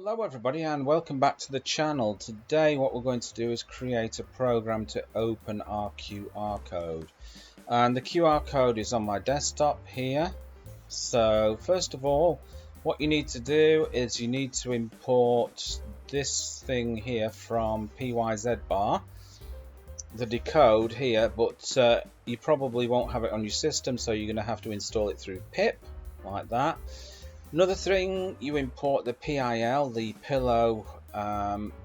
Hello everybody and welcome back to the channel. Today what we're going to do is create a program to open our QR code. And the QR code is on my desktop here. So first of all, what you need to do is you need to import this thing here from PYZBar, the decode here, but you probably won't have it on your system, so you're going to have to install it through pip, like that. Another thing, you import the PIL, the pillow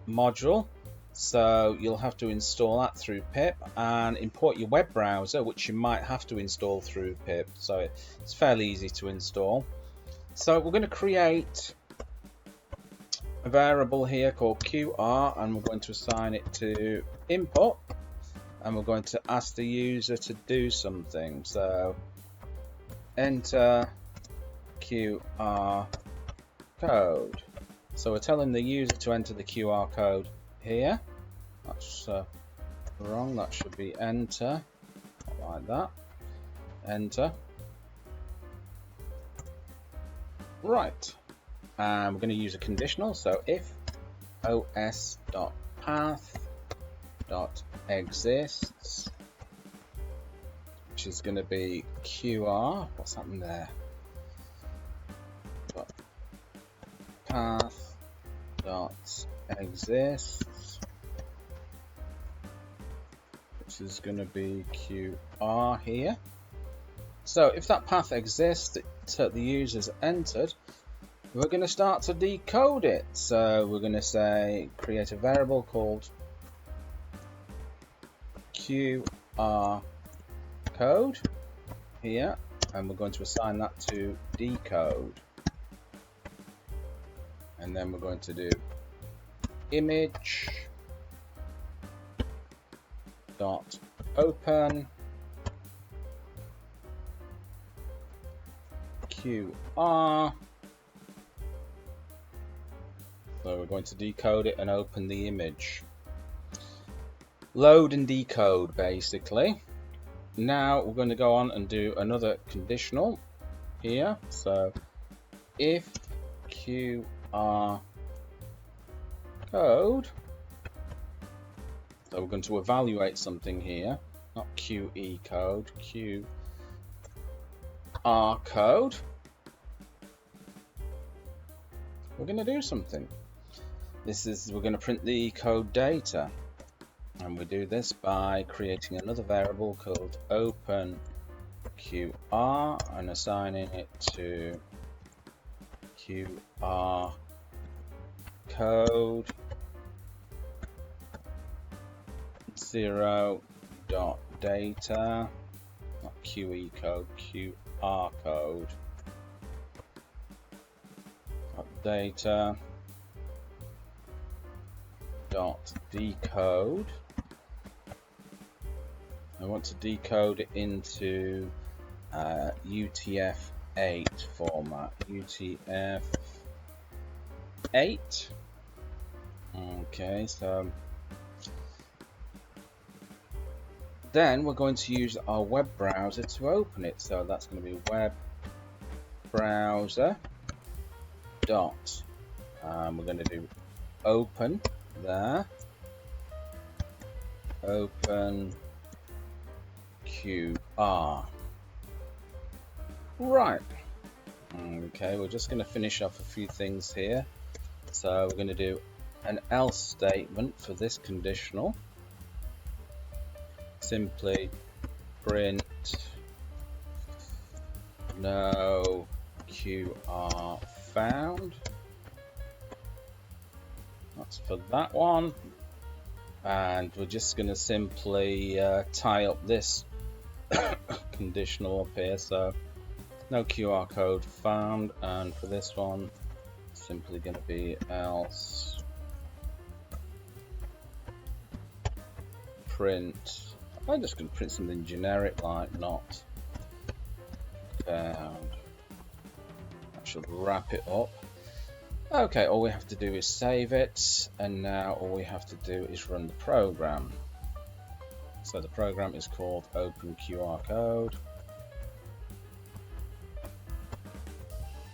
module, so you'll have to install that through pip, and import your web browser, which you might have to install through pip, so it's fairly easy to install. So we're going to create a variable here called QR, and we're going to assign it to input, and we're going to ask the user to do something. So enter QR code. So we're telling the user to enter the QR code here. That's wrong. That should be enter, like that. Enter. Right. And we're going to use a conditional. So if os.path.exists, which is going to be QR. What's happened there? Path.exists, which is going to be QR here. So if that path exists that the user's entered, we're going to start to decode it. So we're going to say create a variable called QR code here, and we're going to assign that to decode. And then we're going to do image dot open QR. So we're going to decode it and open the image. Load and decode, basically. Now we're going to go on and do another conditional here. So if QR code, so we're going to evaluate something here, not QE code, QR code. We're going to do something. We're going to print the code data, and we do this by creating another variable called open QR and assigning it to QR code 0.data, not QE code, QR code data dot decode. I want to decode it into UTF-8 format. UTF-8. Okay, so then we're going to use our web browser to open it. So that's going to be web browser dot. We're going to do open there. Open QR. Right. Okay, we're just going to finish off a few things here. So we're going to do an else statement for this conditional. Simply print no QR found. That's for that one. And we're just going to simply tie up this conditional up here. So no QR code found, and for this one simply going to be else print. I'm just going to print something generic like not found. That should wrap it up. Okay, all we have to do is save it, and now all we have to do is run the program. So the program is called open QR code.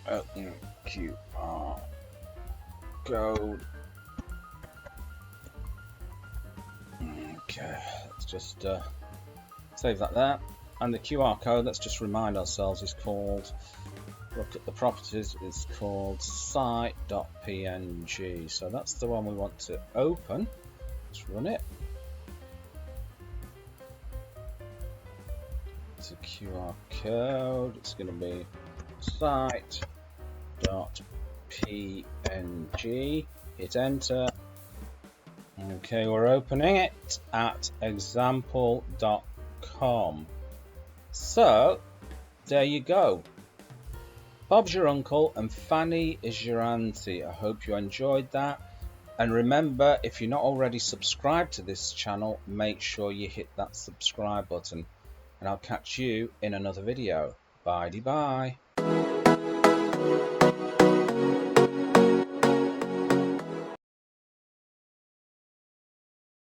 Open QR code. Okay, let's just save that there. And the QR code, let's just remind ourselves, is called, look at the properties, it's called site.png. So that's the one we want to open. Let's run it. It's a QR code. It's going to be site.png. Hit enter. Okay, we're opening it at example.com. So, there you go. Bob's your uncle and Fanny is your auntie. I hope you enjoyed that. And remember, if you're not already subscribed to this channel, make sure you hit that subscribe button. And I'll catch you in another video. Bye-bye.